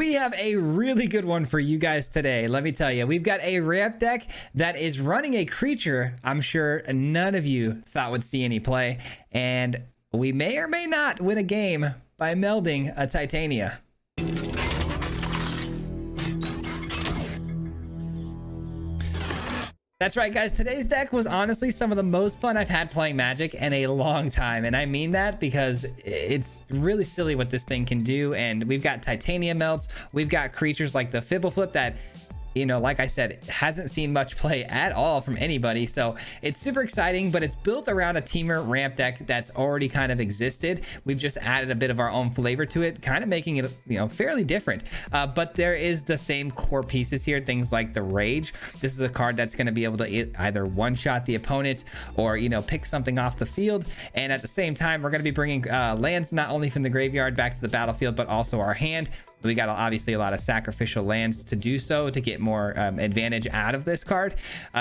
We have a really good one for you guys today. Let me tell you, we've got a ramp deck that is running a creature I'm sure none of you thought would see any play, and we may or may not win a game by melding a Titania. That's right, guys. Today's deck was honestly some of the most fun I've had playing Magic in a long time. And I mean that because it's really silly what this thing can do. And we've got Titania melts. We've got creatures like the Fibble Flip that, you know, like I said, hasn't seen much play at all from anybody. So it's super exciting, but it's built around a Teamer ramp deck that's already kind of existed. We've just added a bit of our own flavor to it, kind of making it, you know, fairly different. But there is the same core pieces here, things like the Rage. This is a card that's going to be able to either one-shot the opponent or, you know, pick something off the field. And at the same time, we're going to be bringing lands not only from the graveyard back to the battlefield, but also our hand. We got obviously a lot of sacrificial lands to do so to get more advantage out of this card.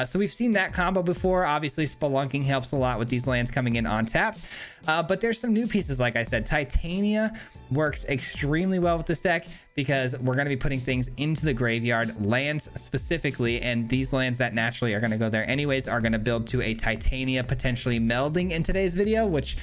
So we've seen that combo before. Obviously, Spelunking helps a lot with these lands coming in untapped. But there's some new pieces, like I said. Titania works extremely well with this deck because we're going to be putting things into the graveyard, lands specifically, and these lands that naturally are going to go there anyways are going to build to a Titania potentially melding in today's video, which...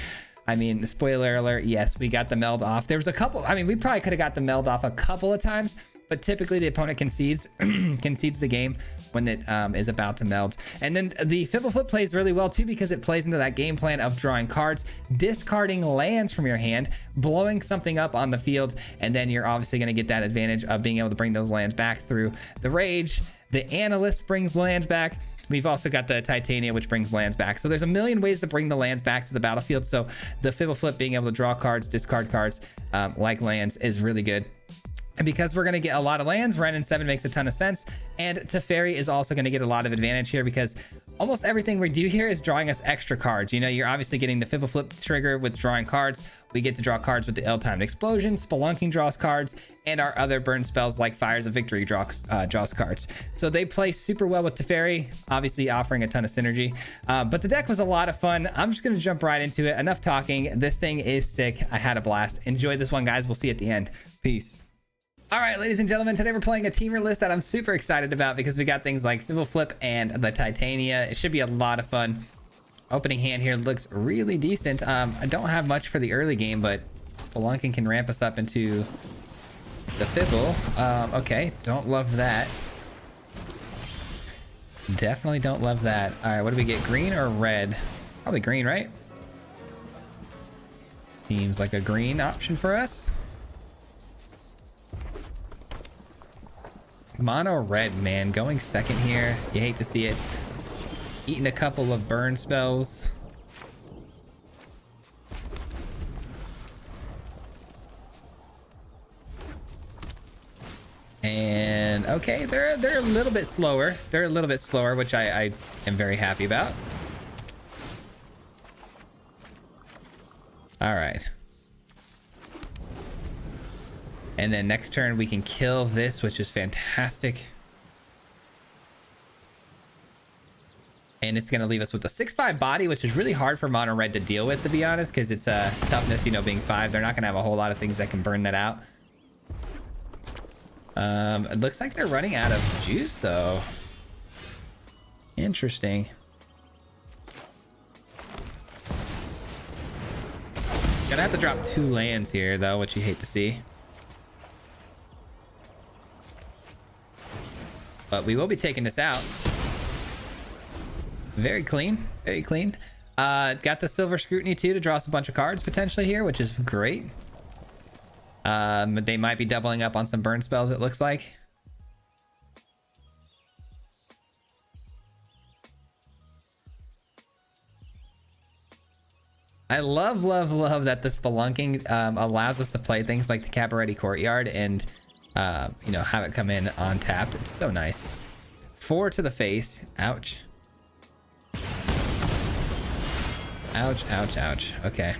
I mean, spoiler alert, yes, we got the meld off. There was a couple, I mean, we probably could have got the meld off a couple of times, but typically the opponent concedes the game when it is about to meld. And then the Fibble Flip plays really well too because it plays into that game plan of drawing cards, discarding lands from your hand, blowing something up on the field, and then you're obviously going to get that advantage of being able to bring those lands back through the Rage. The Analyst brings lands back. We've also got the Titania, which brings lands back. So there's a million ways to bring the lands back to the battlefield. So the Fibble Flip being able to draw cards, discard cards like lands is really good. And because we're going to get a lot of lands, Ren and 7 makes a ton of sense. And Teferi is also going to get a lot of advantage here because almost everything we do here is drawing us extra cards. You know, you're obviously getting the Fibble Flip trigger with drawing cards. We get to draw cards with the Ill-Timed Explosion. Spelunking draws cards, and our other burn spells like Fires of Victory draws cards. So they play super well with Teferi, obviously offering a ton of synergy. But the deck was a lot of fun. I'm just going to jump right into it. Enough talking. This thing is sick. I had a blast. Enjoy this one, guys. We'll see you at the end. Peace. All right, ladies and gentlemen, today we're playing a Teamer list that I'm super excited about because we got things like Fibble Flip and the Titania. It should be a lot of fun. Opening hand here looks really decent. I don't have much for the early game, but Spelunking can ramp us up into the Fibble. Okay, don't love that. Definitely don't love that. All right, what do we get? Green or red? Probably green, right? Seems like a green option for us. Mono red, man, going second here. You hate to see it. Eating a couple of burn spells. And okay, they're a little bit slower. They're a little bit slower, which I am very happy about. All right. And then next turn we can kill this, which is fantastic. And it's going to leave us with a 6/5 body, which is really hard for mono red to deal with, to be honest, because it's a toughness, you know, being 5. They're not going to have a whole lot of things that can burn that out. It looks like they're running out of juice, though. Interesting. Gonna have to drop 2 lands here, though, which you hate to see. But we will be taking this out. Very clean, very clean. Got the Silver Scrutiny too to draw us a bunch of cards potentially here, which is great. They might be doubling up on some burn spells, it looks like. I love that the Spelunking allows us to play things like the Cabaret Courtyard and you know, have it come in on tapped. It's so nice. 4 to the face. Ouch. Ouch, ouch, ouch. Okay.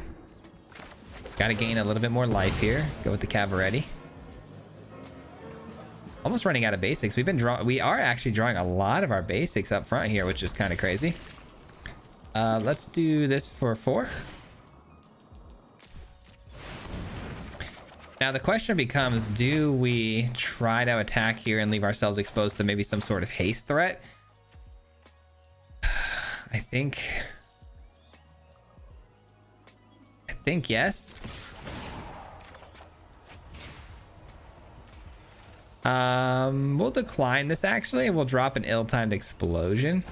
Gotta gain a little bit more life here. Go with the Cabaret. Almost running out of basics. We are actually drawing a lot of our basics up front here, which is kind of crazy. Let's do this for 4. Now the question becomes, do we try to attack here and leave ourselves exposed to maybe some sort of haste threat? I think yes. We'll decline this actually, and we'll drop an ill-timed explosion.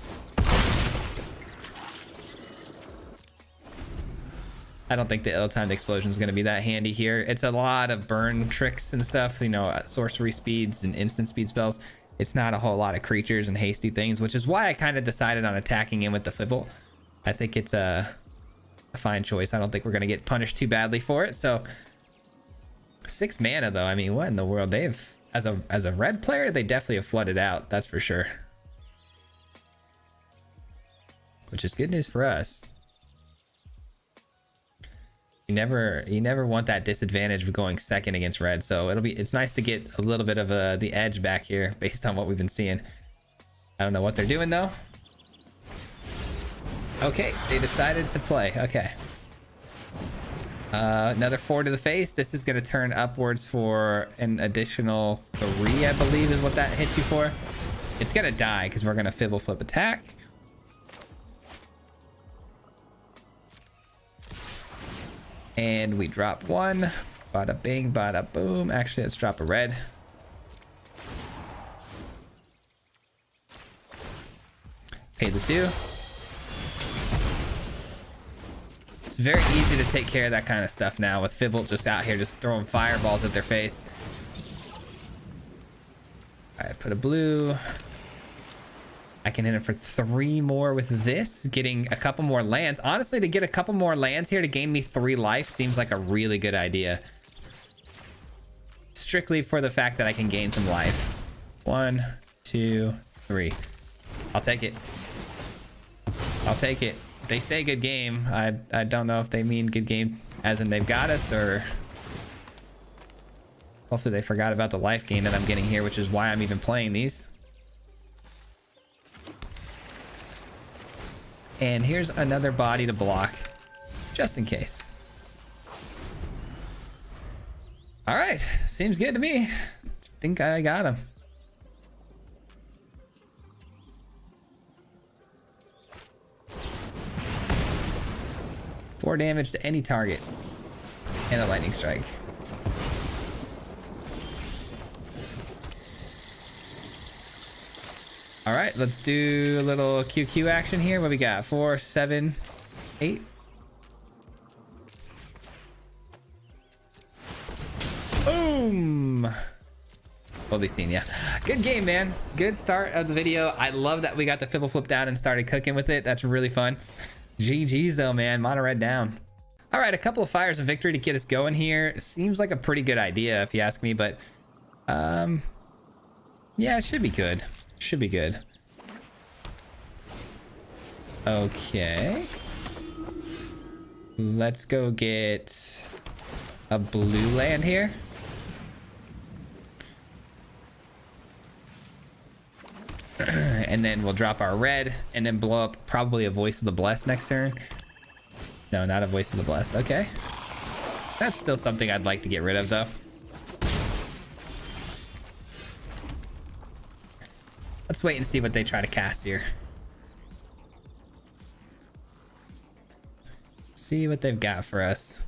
I don't think the ill-timed explosion is going to be that handy here. It's a lot of burn tricks and stuff, you know, sorcery speeds and instant speed spells. It's not a whole lot of creatures and hasty things, which is why I kind of decided on attacking in with the Fibble. I think it's a fine choice. I don't think we're going to get punished too badly for it. So 6 mana though. I mean, what in the world? They've, as a red player, they definitely have flooded out. That's for sure. Which is good news for us. You never want that disadvantage of going second against red, so it's nice to get a little bit of the edge back here based on what we've been seeing. I don't know what they're doing though. Okay, they decided to play. Okay, another 4 to the face. This is going to turn upwards for an additional 3, I believe is what that hits you for. It's going to die because we're going to Fibble Flip attack. And we drop 1. Bada bing, bada boom. Actually, let's drop a red. Pay the 2. It's very easy to take care of that kind of stuff now with Fibble just out here just throwing fireballs at their face. Alright, put a blue. I can hit it for 3 more with this, getting a couple more lands. Honestly, to get a couple more lands here to gain me 3 life seems like a really good idea. Strictly for the fact that I can gain some life. 1, 2, 3. I'll take it. I'll take it. They say good game. I don't know if they mean good game as in they've got us, or hopefully they forgot about the life gain that I'm getting here, which is why I'm even playing these. And here's another body to block, just in case. All right, seems good to me. Think I got him. Four damage to any target, and a lightning strike. All right, let's do a little QQ action here. What we got? 4, 7, 8. Boom. We'll be seeing ya. Good game, man. Good start of the video. I love that we got the Fibble Flip down and started cooking with it. That's really fun. GG's though, man. Mono red down. All right, a couple of fires of victory to get us going here. Seems like a pretty good idea if you ask me, but yeah, it should be good. Should be good. Okay. Let's go get a blue land here. And then we'll drop our red and then blow up probably a Voice of the Blessed next turn. No, not a Voice of the Blessed. Okay. That's still something I'd like to get rid of though. Let's wait and see what they try to cast here. See what they've got for us.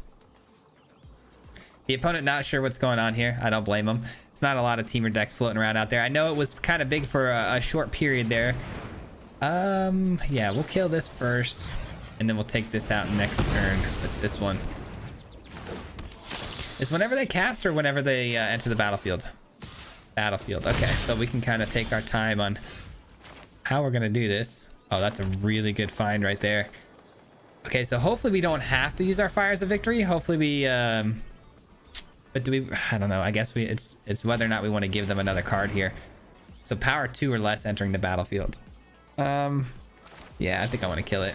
The opponent not sure what's going on here. I don't blame them. It's not a lot of teamer decks floating around out there. I know it was kind of big for a short period there. Yeah, we'll kill this first, and then we'll take this out next turn with this one. It's whenever they cast or whenever they enter the battlefield. Battlefield. Okay, so we can kind of take our time on how we're gonna do this. Oh, that's a really good find right there. Okay, so hopefully we don't have to use our fires of victory. Hopefully we but do we? I don't know. I guess it's whether or not we want to give them another card here. So power 2 or less entering the battlefield. Yeah, I think I want to kill it.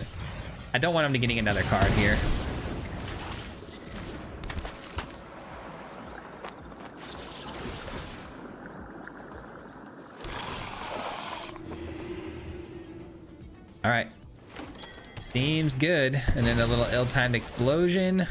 I don't want them to getting another card here. All right, seems good. And then a little ill-timed explosion.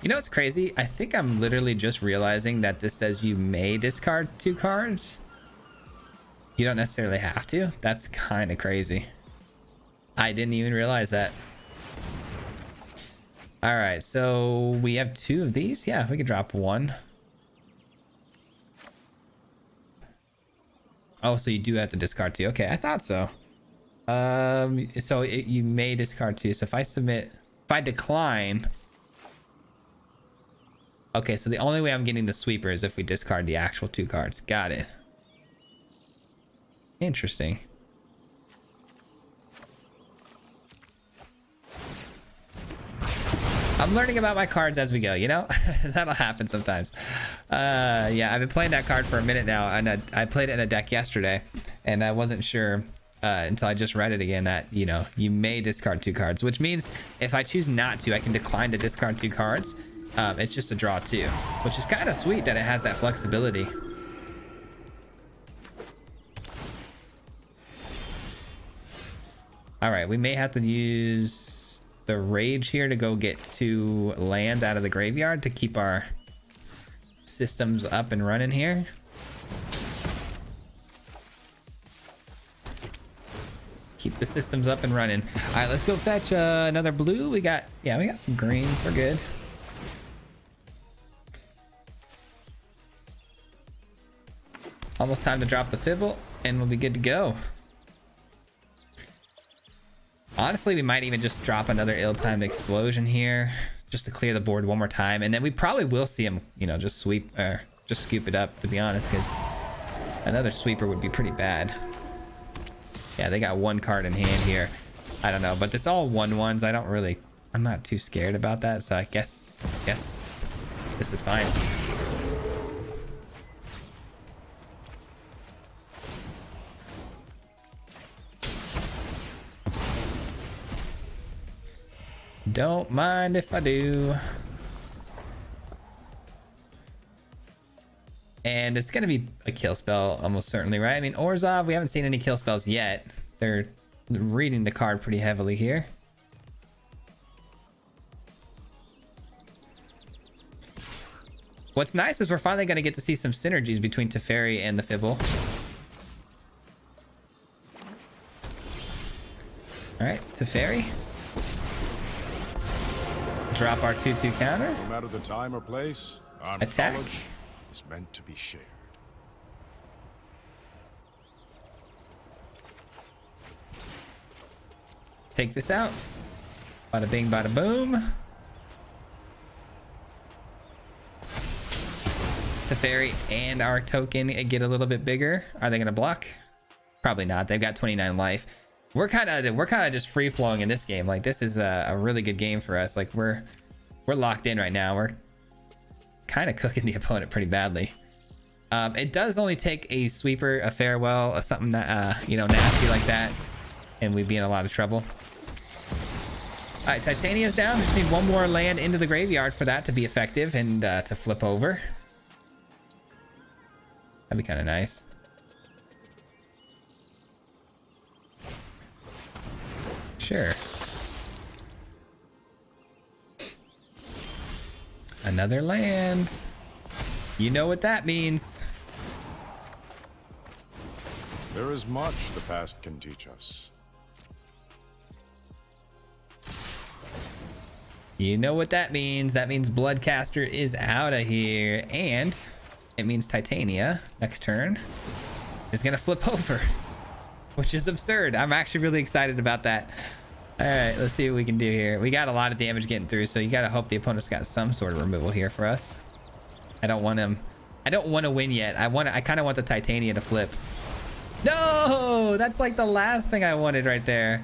You know what's crazy? I think I'm literally just realizing that this says you may discard 2 cards. You don't necessarily have to. That's kind of crazy. I didn't even realize that. All right, so we have 2 of these. Yeah, we could drop 1. Oh, so you do have to discard 2. Okay, I thought so. You may discard 2. So if I decline. Okay, so the only way I'm getting the sweeper is if we discard the actual 2 cards. Got it. Interesting. I'm learning about my cards as we go, you know? That'll happen sometimes. Yeah, I've been playing that card for a minute now, and I played it in a deck yesterday, and I wasn't sure until I just read it again that, you know, you may discard 2 cards, which means if I choose not to, I can decline to discard 2 cards. It's just a draw 2, which is kind of sweet that it has that flexibility. All right, we may have to use the rage here to go get 2 lands out of the graveyard to keep our systems up and running here. Keep the systems up and running. All right, let's go fetch another blue. We got some greens. We're good. Almost time to drop the Fibble, and we'll be good to go. Honestly, we might even just drop another ill-timed explosion here just to clear the board one more time, and then we probably will see him, you know, just sweep or just scoop it up, to be honest, because another sweeper would be pretty bad. Yeah, they got 1 card in hand here. I don't know, but it's all 1/1s. I'm not too scared about that, so I guess this is fine. Don't mind if I do. And it's gonna be a kill spell almost certainly, right? I mean, Orzhov, we haven't seen any kill spells yet. They're reading the card pretty heavily here. What's nice is we're finally gonna get to see some synergies between Teferi and the Fibble. All right, Teferi. Drop our 2/2 counter. No matter the time or place, Attack. knowledge is meant to be shared. Take this out. Bada bing, bada boom. Teferi and our token get a little bit bigger. Are they gonna block? Probably not. They've got 29 life. We're kind of just free flowing in this game. Like, this is a really good game for us. Like, we're locked in right now. We're kind of cooking the opponent pretty badly. It does only take a sweeper, a farewell, or something that you know, nasty like that, and we'd be in a lot of trouble. All right, Titania's down. Just need 1 more land into the graveyard for that to be effective and to flip over. That'd be kind of nice. Sure. Another land. You know what that means. There is much the past can teach us. You know what that means. That means Bloodcaster is out of here. And it means Titania, next turn, is going to flip over, which is absurd. I'm actually really excited about that. All right, let's see what we can do here. We got a lot of damage getting through, so you got to hope the opponent's got some sort of removal here for us. I don't want to win yet. I kind of want the Titania to flip. No, that's like the last thing I wanted right there.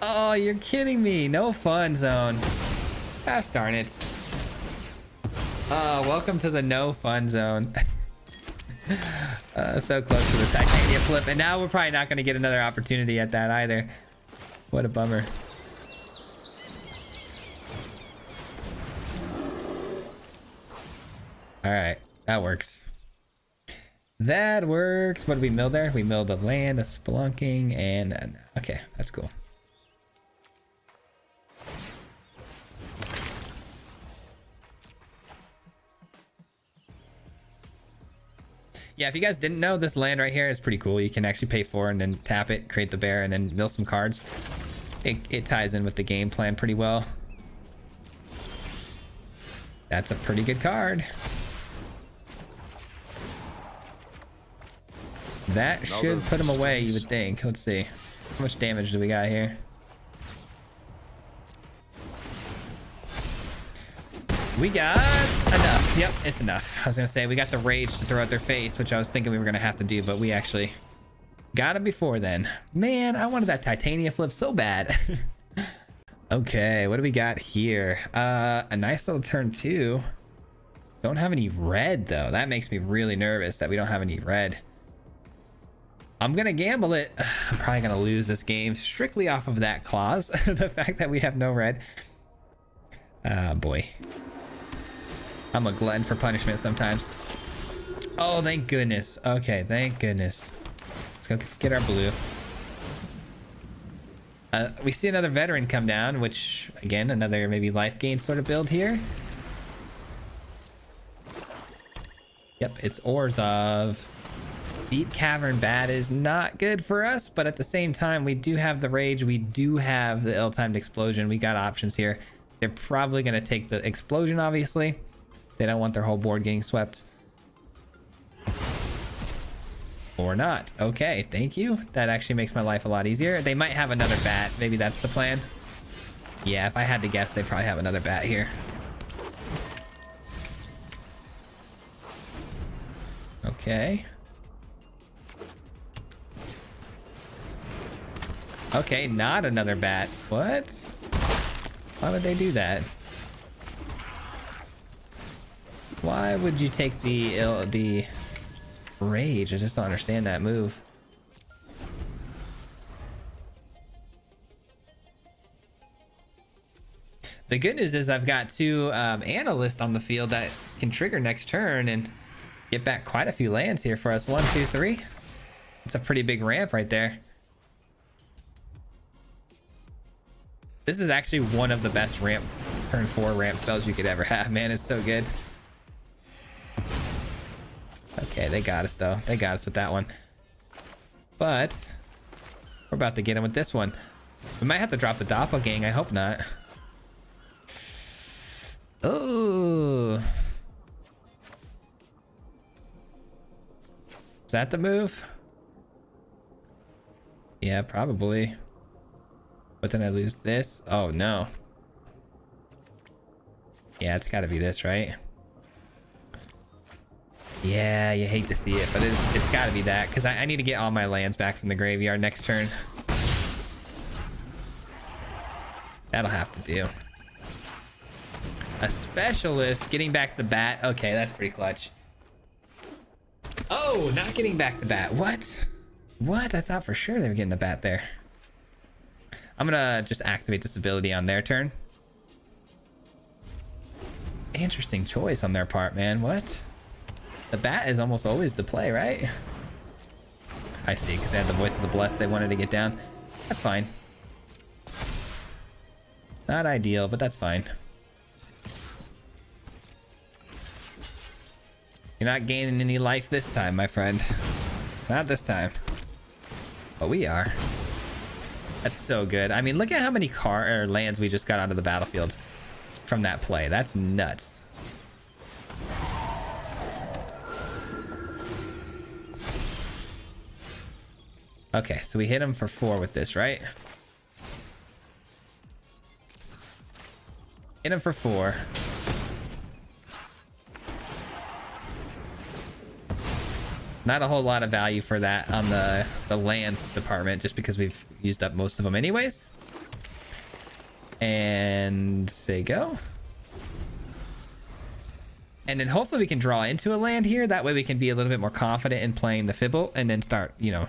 Oh, you're kidding me. No fun zone. Gosh darn it. Oh, welcome to the no fun zone. So close to the Titania flip, and now we're probably not going to get another opportunity at that either. What a bummer. All right, that works. That works. What did we mill there? We milled a land, a spelunking, and okay, that's cool. Yeah, if you guys didn't know, this land right here is pretty cool. You can actually pay 4 and then tap it, create the bear, and then mill some cards. It ties in with the game plan pretty well. That's a pretty good card. That should put him away, you would think. Let's see. How much damage do we got here? We got enough. Yep, it's enough. I was gonna say we got the rage to throw at their face, which I was thinking we were gonna have to do, but we actually got him before then. Man, I wanted that Titania flip so bad. Okay, what do we got here? A nice little turn 2. Don't have any red though. That makes me really nervous that we don't have any red. I'm gonna gamble it. I'm probably gonna lose this game strictly off of that clause. The fact that we have no red. Boy. I'm a glutton for punishment sometimes. Oh, thank goodness. Okay, thank goodness. Let's go get our blue. We see another veteran come down, which, again, another maybe life gain sort of build here. Yep, it's Orzhov. Deep Cavern Bat is not good for us, but at the same time, we do have the Rage. We do have the ill-timed explosion. We got options here. They're probably going to take the explosion, obviously. They don't want their whole board getting swept. Or not. Okay, thank you. That actually makes my life a lot easier. They might have another bat. Maybe that's the plan. Yeah, if I had to guess, they probably have another bat here. Okay. Okay, not another bat. What? Why would they do that? Why would you take the rage? I just don't understand that move. The good news is I've got 2 analysts on the field that can trigger next turn and get back quite a few lands here for us. 1, 2, 3. It's a pretty big ramp right there. This is actually one of the best ramp turn 4 ramp spells you could ever have, man. It's so good. Okay, they got us though. They got us with that one. But we're about to get him with this one. We might have to drop the doppelgang. I hope not. Oh. Is that the move? Yeah, probably. But then I lose this. Oh no. Yeah, it's got to be this, right? Yeah, you hate to see it, but it's got to be that because I need to get all my lands back from the graveyard next turn. That'll have to do. A specialist getting back the bat. Okay, that's pretty clutch. Oh, not getting back the bat. What? What? I thought for sure they were getting the bat there. I'm gonna just activate this ability on their turn. Interesting choice on their part, man. What? The bat is almost always the play, right? I see, because they had the voice of the blessed they wanted to get down. That's fine. Not ideal, but that's fine. You're not gaining any life this time, my friend. Not this time. But we are. That's so good. I mean, look at how many lands we just got out of the battlefield from that play. That's nuts. Okay, so we hit him for 4 with this, right? Hit him for 4. Not a whole lot of value for that on the lands department, just because we've used up most of them anyways. And say go. And then hopefully we can draw into a land here. That way we can be a little bit more confident in playing the Fibble and then start, you know,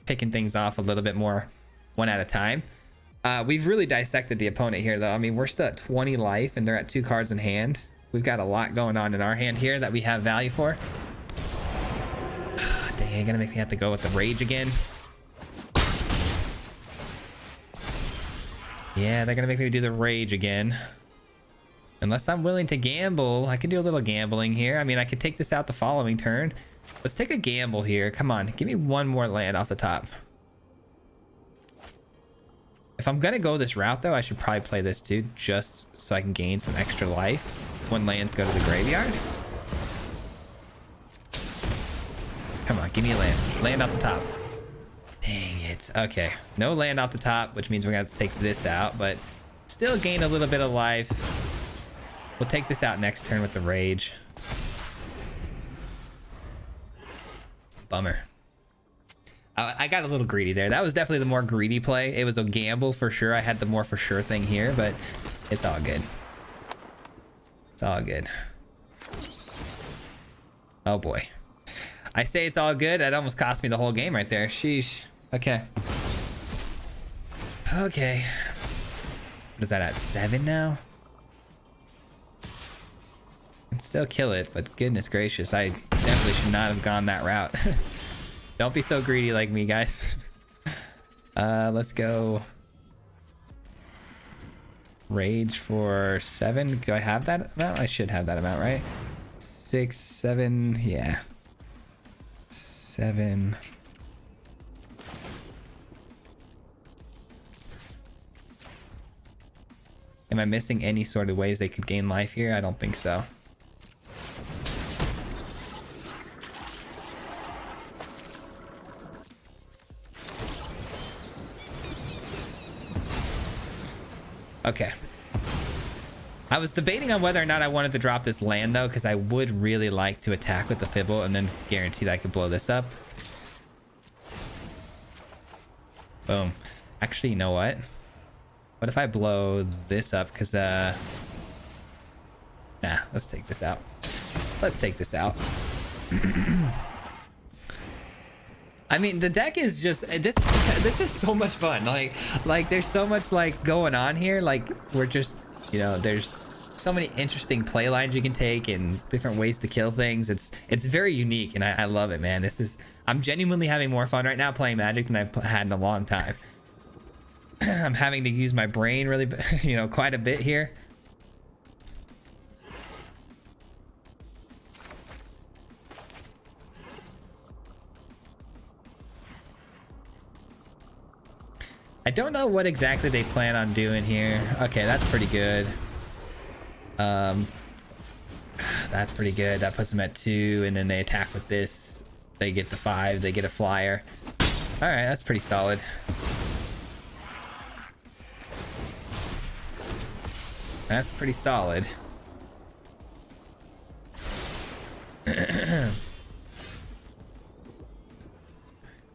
picking things off a little bit more one at a time. We've really dissected the opponent here though. I mean, we're still at 20 life and they're at 2 cards in hand. We've got a lot going on in our hand here that we have value for. Dang, you're gonna make me have to go with the rage again. Yeah, they're gonna make me do the rage again. Unless I'm willing to gamble. I could do a little gambling here. I mean, I could take this out the following turn. Let's take a gamble here. Come on, give me one more land off the top. If I'm gonna go this route though, I should probably play this too, just so I can gain some extra life when lands go to the graveyard. Come on, give me a land. Land off the top. Dang it. Okay, no land off the top, which means we're gonna have to take this out, but still gain a little bit of life. We'll take this out next turn with the rage. Bummer. I got a little greedy there. That was definitely the more greedy play. It was a gamble for sure. I had the more for sure thing here, but it's all good. It's all good. Oh boy. I say it's all good. That almost cost me the whole game right there. Sheesh. Okay. Okay. What is that at 7 now? Can still kill it, but goodness gracious, I definitely should not have gone that route. Don't be so greedy like me, guys. Let's go rage for 7. Do I have that amount? I should have that amount, right? 6, 7, yeah. 7. Am I missing any sort of ways they could gain life here? I don't think so. Okay. I was debating on whether or not I wanted to drop this land though, because I would really like to attack with the Fibble and then guarantee that I could blow this up. Boom. Actually, you know what? What if I blow this up? Because nah, let's take this out. Let's take this out. I mean, the deck is just this is so much fun. Like there's so much like going on here. Like we're just, you know, there's so many interesting play lines you can take and different ways to kill things. It's very unique and I love it, man. I'm genuinely having more fun right now playing Magic than I've had in a long time. I'm having to use my brain really, you know, quite a bit here. I don't know what exactly they plan on doing here. Okay, that's pretty good. That's pretty good. That puts them at 2, and then they attack with this. They get the 5. They get a flyer. All right, that's pretty solid. That's pretty solid.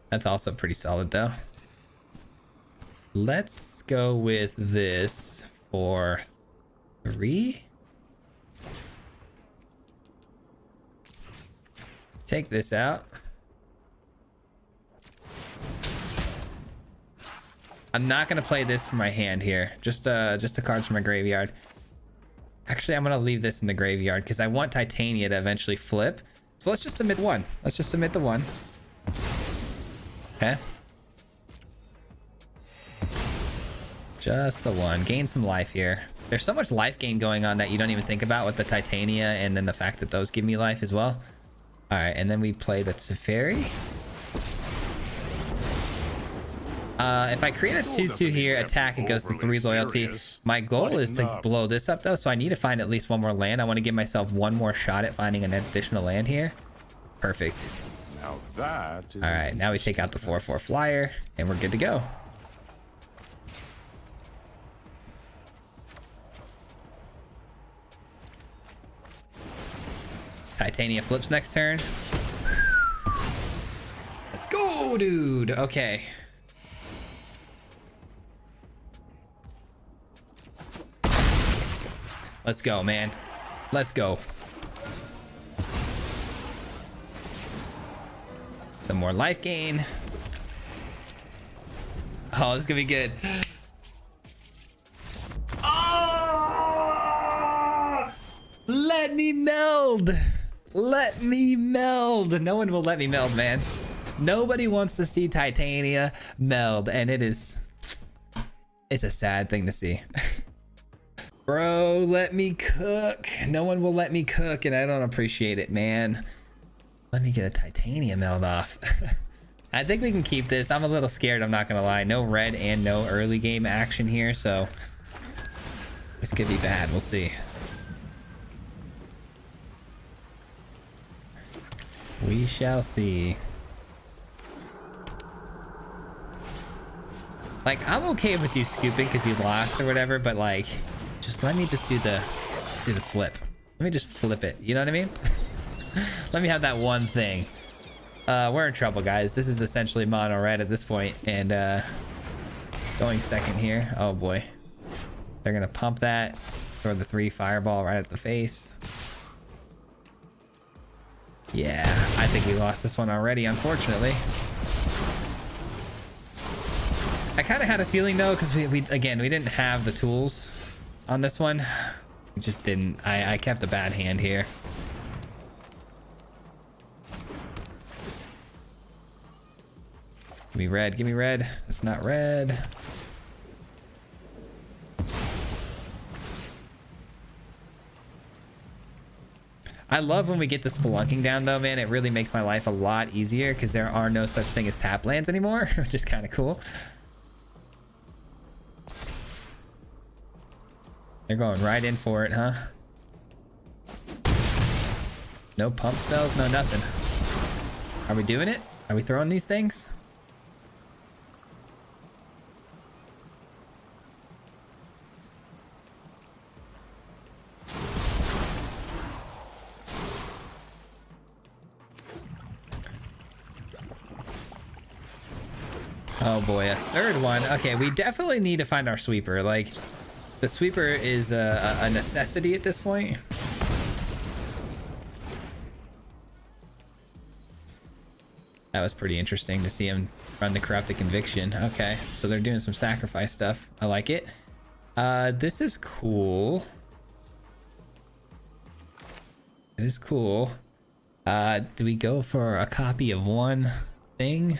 That's also pretty solid, though. Let's go with this for 3. Take this out. I'm not gonna play this for my hand here. Just the cards from my graveyard. Actually, I'm gonna leave this in the graveyard because I want Titania to eventually flip. So let's just submit 1. Let's just submit the 1. Okay. Just the 1. Gain some life here. There's so much life gain going on that you don't even think about with the Titania and then the fact that those give me life as well. All right, and then we play the Teferi. If I create a 2/2 here, attack, it goes to 3 loyalty. My goal is to blow this up though, so I need to find at least one more land. I want to give myself one more shot at finding an additional land here. Perfect. Now that is all right, now we take out the 4/4 flyer and we're good to go. Titania flips next turn. Let's go, dude. Okay. Let's go, man. Let's go. Some more life gain. Oh, this is gonna be good. Oh! Let me meld. Let me meld. No one will let me meld, man. Nobody wants to see Titania meld, and it's a sad thing to see. Bro, let me cook. No one will let me cook, and I don't appreciate it, man. Let me get a titanium meld off. I think we can keep this. I'm a little scared, I'm not gonna lie. No red and no early game action here, so this could be bad. We'll see. We shall see. Like, I'm okay with you scooping because you lost or whatever, but like, just let me just do the flip. Let me just flip it. You know what I mean? Let me have that one thing. We're in trouble, guys. This is essentially mono red at this point, and going second here. Oh boy, they're gonna pump that, throw the 3 fireball right at the face. Yeah, I think we lost this one already, unfortunately. I kind of had a feeling though, because we didn't have the tools on this one. We just didn't. I kept a bad hand here. Give me red, give me red. It's not red. I love when we get the spelunking down though, man. It really makes my life a lot easier because there are no such thing as tap lands anymore, which is kind of cool. They're going right in for it, huh? No pump spells, no nothing. Are we doing it? Are we throwing these things? Oh boy, a third one. Okay, we definitely need to find our sweeper. Like, the sweeper is a necessity at this point. That was pretty interesting to see him run the corrupted conviction. Okay, so they're doing some sacrifice stuff. I like it. This is cool. It is cool. Do we go for a copy of one thing?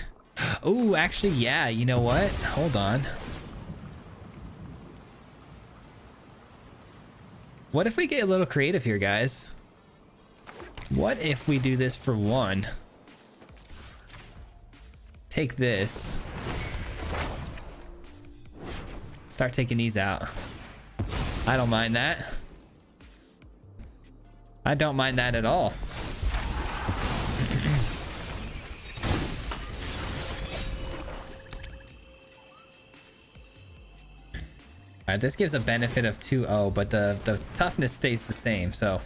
Oh, actually, yeah. You know what? Hold on. What if we get a little creative here, guys? What if we do this for one? Take this. Start taking these out. I don't mind that. I don't mind that at all. Alright, this gives a benefit of 2-0, but the toughness stays the same, so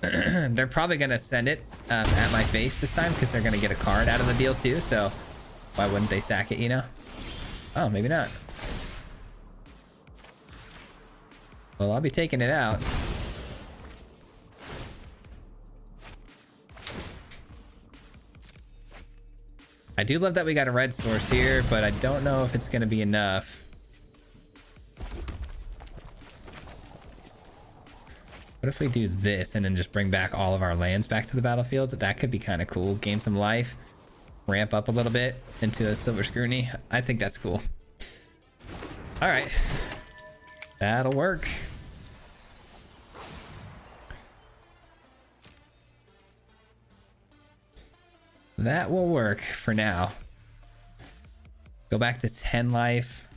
they're probably gonna send it at my face this time because they're gonna get a card out of the deal too, so why wouldn't they sack it, you know? Oh, maybe not. Well, I'll be taking it out. I do love that we got a red source here, but I don't know if it's gonna be enough. What if we do this and then just bring back all of our lands back to the battlefield? That could be kind of cool. Gain some life, ramp up a little bit into a silver scrutiny. I think that's cool. All right, that'll work. That will work for now. Go back to 10 life.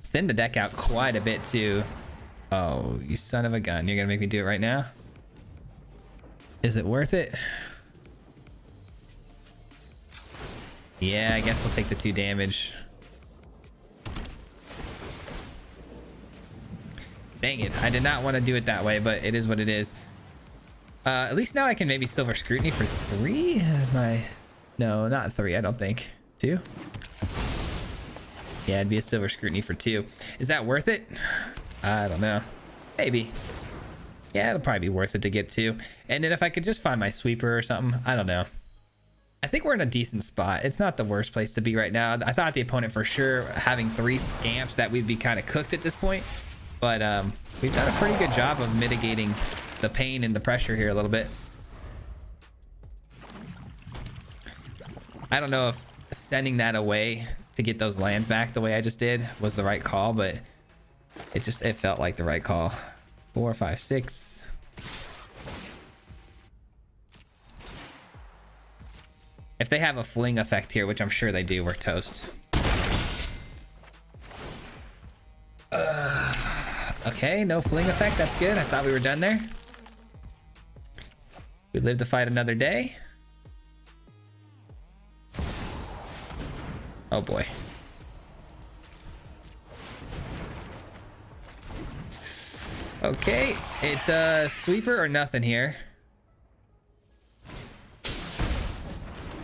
Thin the deck out quite a bit too. Oh, you son of a gun. You're gonna make me do it right now? Is it worth it? Yeah, I guess we'll take the 2 damage. Dang it. I did not want to do it that way, but it is what it is. At least now I can maybe silver scrutiny for 3? No, not 3, I don't think. 2? Yeah, it'd be a silver scrutiny for 2. Is that worth it? I don't know. Maybe. Yeah, it'll probably be worth it to get 2. And then if I could just find my sweeper or something, I don't know. I think we're in a decent spot. It's not the worst place to be right now. I thought the opponent for sure having 3 scamps that we'd be kind of cooked at this point. But we've done a pretty good job of mitigating the pain and the pressure here a little bit. I don't know if sending that away to get those lands back the way I just did was the right call, but it felt like the right call. 4, 5, 6. If they have a fling effect here, which I'm sure they do, we're toast. Okay, no fling effect. That's good. I thought we were done there. We live to fight another day. Oh boy. Okay, it's a sweeper or nothing here.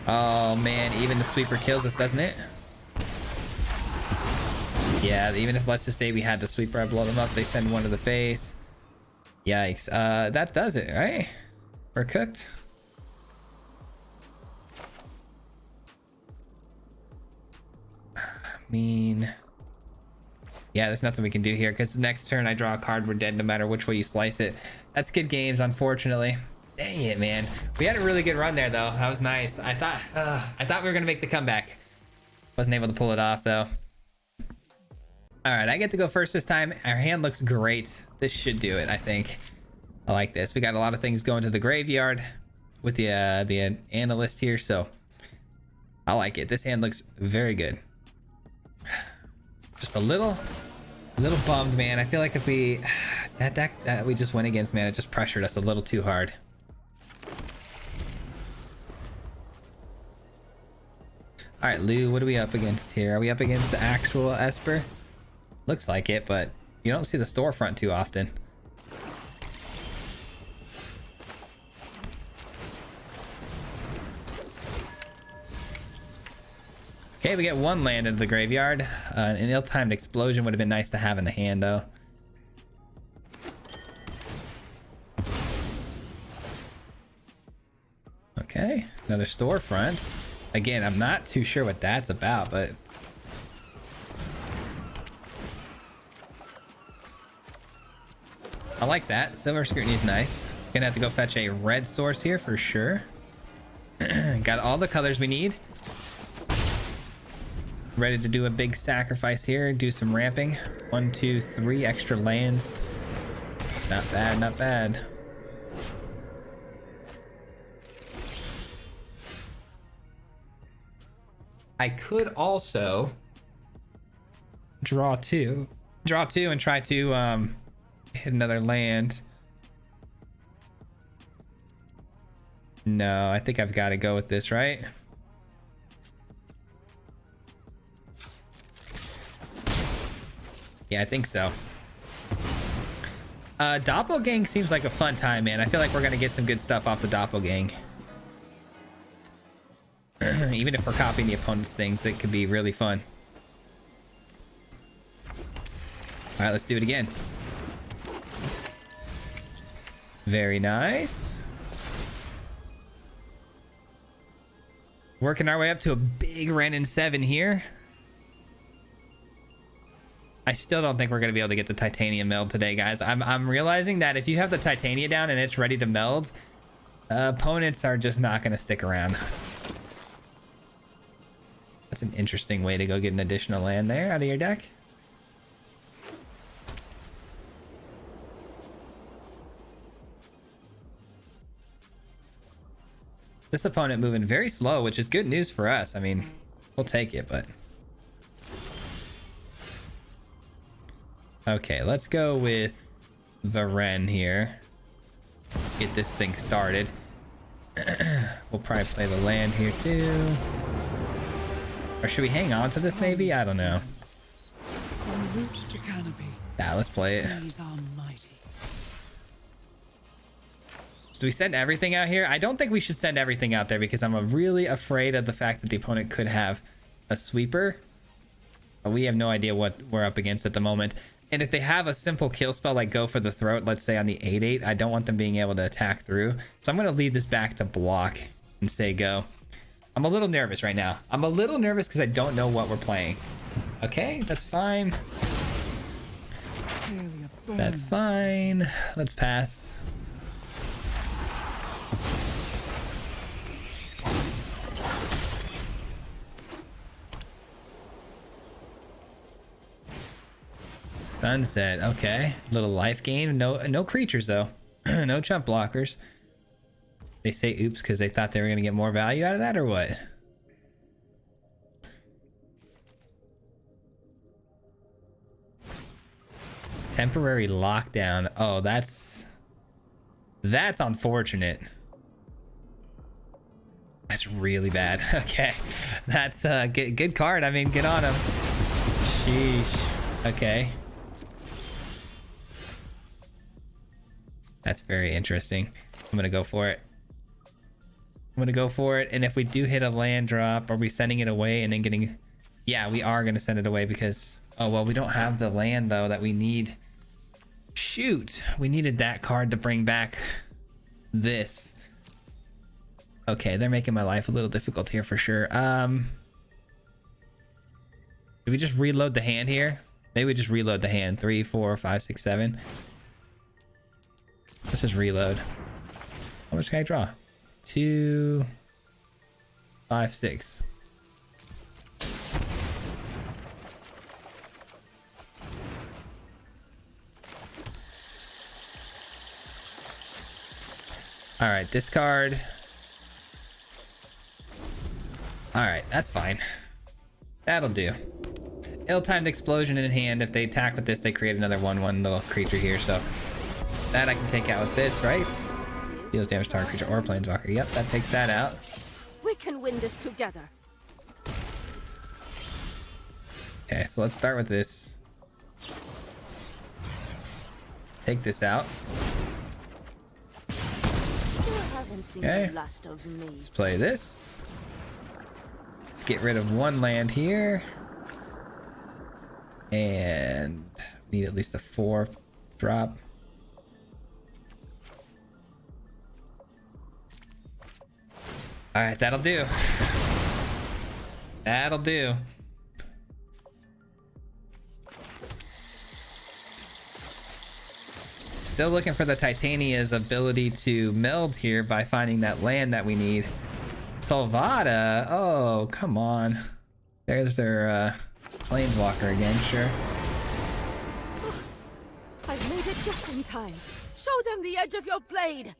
Oh man, even the sweeper kills us, doesn't it? Yeah, even if, let's just say we had the sweeper, I blow them up, they send one to the face. Yikes. That does it, right? We're cooked. I mean, yeah, there's nothing we can do here because next turn I draw a card, we're dead no matter which way you slice it. That's good games, unfortunately. Dang it, man. We had a really good run there though. That was nice. I thought we were gonna make the comeback. Wasn't able to pull it off though. All right, I get to go first this time. Our hand looks great. This should do it, I think. I like this. We got a lot of things going to the graveyard with the analyst here, so I like it. This hand looks very good. Just a little bummed, man. I feel like if we that deck that we just went against, man, it just pressured us a little too hard. All right, Lou, what are we up against here? Are we up against the actual Esper? Looks like it, but you don't see the storefront too often. Okay, we get one land into the graveyard. An ill-timed explosion would have been nice to have in the hand, though. Okay, another storefront. Again, I'm not too sure what that's about, but... I like that. Silver Scrutiny is nice. Gonna have to go fetch a red source here for sure. Got all the colors we need. Ready to do a big sacrifice here. Do some ramping. 1, 2, 3 extra lands. Not bad, not bad. I could also draw two and try to hit another land. No, I think I've got to go with this, right? Yeah, I think so. Doppelgang seems like a fun time, man. I feel like we're gonna get some good stuff off the Doppelgang. Even if we're copying the opponent's things, it could be really fun. All right, let's do it again. Very nice. Working our way up to a big Renin 7 here. I still don't think we're going to be able to get the Titania meld today, guys. I'm realizing that if you have the Titania down and it's ready to meld, opponents are just not going to stick around. That's an interesting way to go get an additional land there out of your deck. This opponent moving very slow, which is good news for us. I mean, we'll take it, but... Okay, let's go with the Ren here. Get this thing started. We'll probably play the land here too. Or should we hang on to this maybe? I don't know. Yeah, let's play it. So do we send everything out here? I don't think we should send everything out there because I'm really afraid of the fact that the opponent could have a sweeper. But we have no idea what we're up against at the moment. And if they have a simple kill spell like go for the throat, let's say on the 8/8, I don't want them being able to attack through. So I'm going to leave this back to block and say go. I'm a little nervous right now. I'm a little nervous because I don't know what we're playing. Okay, that's fine. That's fine. Let's pass. Sunset, okay. Little life gain. No creatures though. No chump blockers. They say oops because they thought they were gonna get more value out of that, or what? Temporary lockdown. Oh, that's unfortunate. That's really bad. Okay, that's good card. I mean, get on him. Sheesh. Okay, that's very interesting. I'm gonna go for it. And if we do hit a land drop, are we sending it away and then getting? Yeah, we are gonna send it away because, oh well, we don't have the land though that we need. Shoot, we needed that card to bring back this. Okay, they're making my life a little difficult here for sure. Do we just reload the hand here? Maybe we just reload the hand. 3, 4, 5, 6, 7. Let's just reload. How much can I draw? 2, 5, 6. All right, discard. All right, that's fine. That'll do. Ill-timed explosion in hand. If they attack with this, they create another 1/1 little creature here. So that I can take out with this, right? Deals damage to target creature or planeswalker. Yep, that takes that out. We can win this together. Okay, so let's start with this. Take this out. Okay. Let's play this. Let's get rid of one land here. And need at least a 4 drop. All right, that'll do. That'll do. Still looking for the Titania's ability to meld here by finding that land that we need. Tolvada. Oh, come on. There's their planeswalker again, sure. I've made it just in time. Show them the edge of your blade.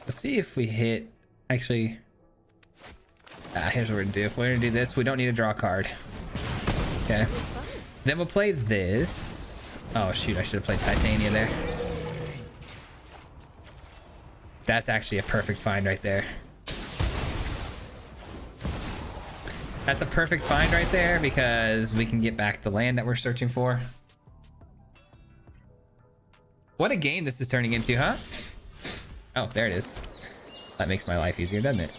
Let's see if we hit. Actually, here's what we're gonna do. If we're gonna do this, we don't need to draw a card. Okay. Then we'll play this. Oh shoot, I should have played Titania there. That's actually a perfect find right there. That's a perfect find right there because we can get back the land that we're searching for. What a game this is turning into, huh? Oh, there it is. That makes my life easier, doesn't it?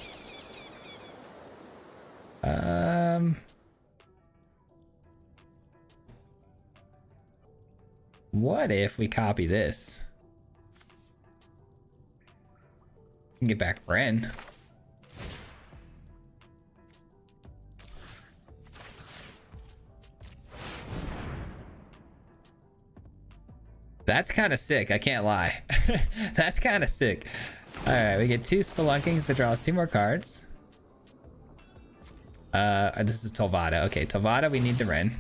What if we copy this? We can get back Ren. That's kind of sick, I can't lie. That's kind of sick. All right, we get 2 Spelunkings to draw us 2 more cards. This is Tolvada. Okay, Tolvada, we need the Ren.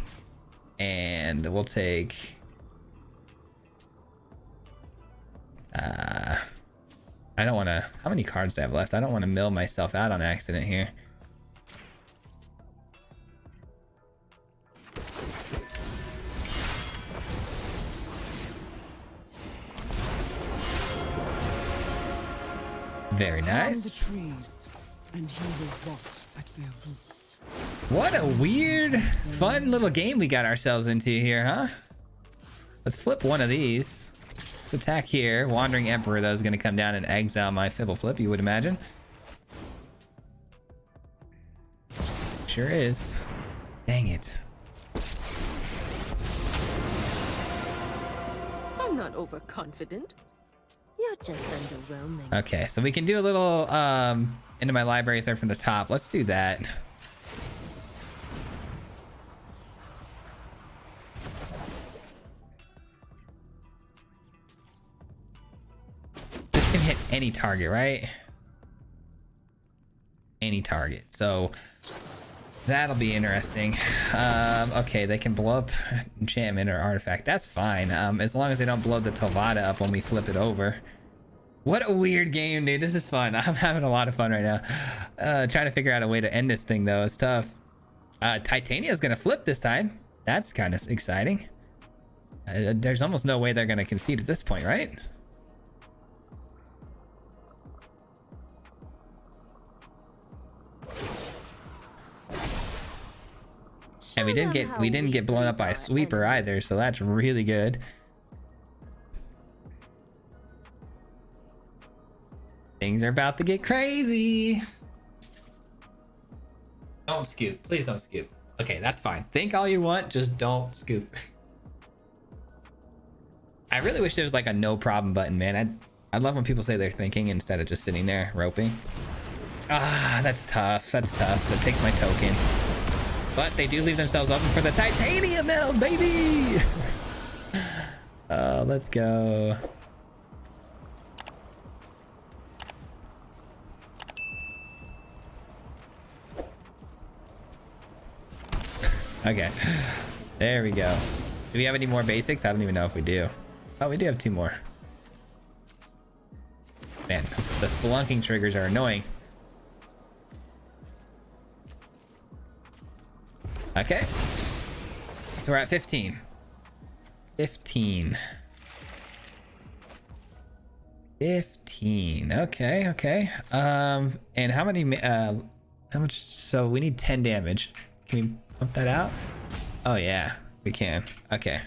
And we'll take... I don't want to... How many cards do I have left? I don't want to mill myself out on accident here. Very nice. The trees, and you will rot at their roots. What a weird, fun little game we got ourselves into here, huh? Let's flip one of these. Let's attack here. Wandering Emperor, though, is going to come down and exile my Fibble Flip, you would imagine. Sure is. Dang it. I'm not overconfident. You're just underwhelming. Okay, so we can do a little into my library there from the top. Let's do that. This can hit any target, right? Any target. So that'll be interesting. Okay, they can blow up enchantment or artifact. That's fine. As long as they don't blow the Tolvada up when we flip it over. What a weird game, dude. This is fun. I'm having a lot of fun right now. Trying to figure out a way to end this thing, though, is tough. Titania's gonna flip this time. That's kind of exciting. There's almost no way they're gonna concede at this point, right? And we didn't get blown up by a sweeper either, so that's really good. Things are about to get crazy. Don't scoop. Please don't scoop. Okay, that's fine. Think all you want, just don't scoop. I really wish there was like a no problem button, man. I love when people say they're thinking instead of just sitting there roping. Ah, that's tough. That's tough. That takes my token. But they do leave themselves open for the titanium meld, baby. Oh, let's go. Okay, there we go. Do we have any more basics? I don't even know if we do. Oh, we do have 2 more. Man, the spelunking triggers are annoying. Okay, so we're at 15. 15. Okay, okay. And how many? How much? So we need 10 damage. Can we pump that out? Oh yeah, we can. Okay.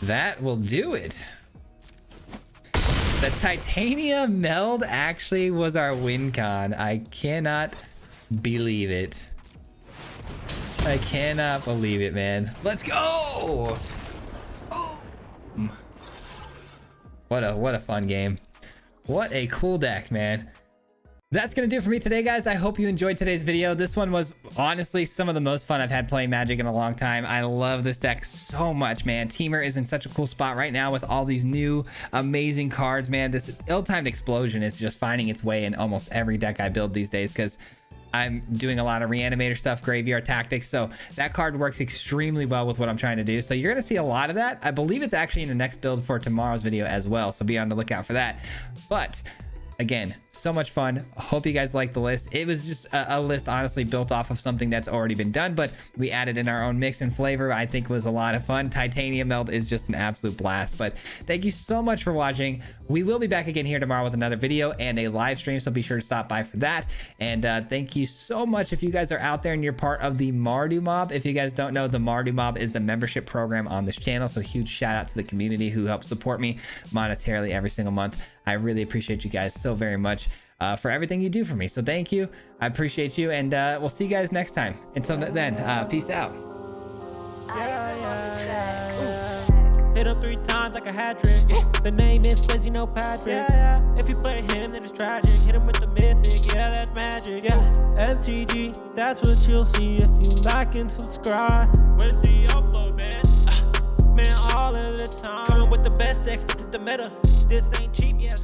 That will do it. The titanium meld actually was our win con. I cannot believe it. I cannot believe it, man. Let's go. What a fun game. What a cool deck, man. That's gonna do it for me today, guys. I hope you enjoyed today's video. This one was honestly some of the most fun I've had playing Magic in a long time. I love this deck so much, man. Teamer is in such a cool spot right now with all these new amazing cards, man. This ill-timed explosion is just finding its way in almost every deck I build these days because I'm doing a lot of reanimator stuff, graveyard tactics, so that card works extremely well with what I'm trying to do. So you're gonna see a lot of that. I believe it's actually in the next build for tomorrow's video as well, so be on the lookout for that. But again, so much fun. Hope you guys like the list. It was just a list honestly built off of something that's already been done, but we added in our own mix and flavor. I think was a lot of fun. Titanium meld is just an absolute blast. But thank you so much for watching. We will be back again here tomorrow with another video and a live stream, so be sure to stop by for that. And thank you so much if you guys are out there and you're part of the Mardu Mob. If you guys don't know, the Mardu Mob is the membership program on this channel, so huge shout out to the community who helps support me monetarily every single month. I really appreciate you guys so very much for everything you do for me. So thank you. I appreciate you, and we'll see you guys next time. Until then, peace out. Hit him 3 times like a hat trick. The name is Swayze, no Patrick. If you play him, then it's tragic. Hit him with the mythic, yeah, that's magic. MTG, that's what you'll see if you like and subscribe. Where's the upload, man? Man, all of the time. Coming with the best decks, this is the meta. This ain't cheap, yeah.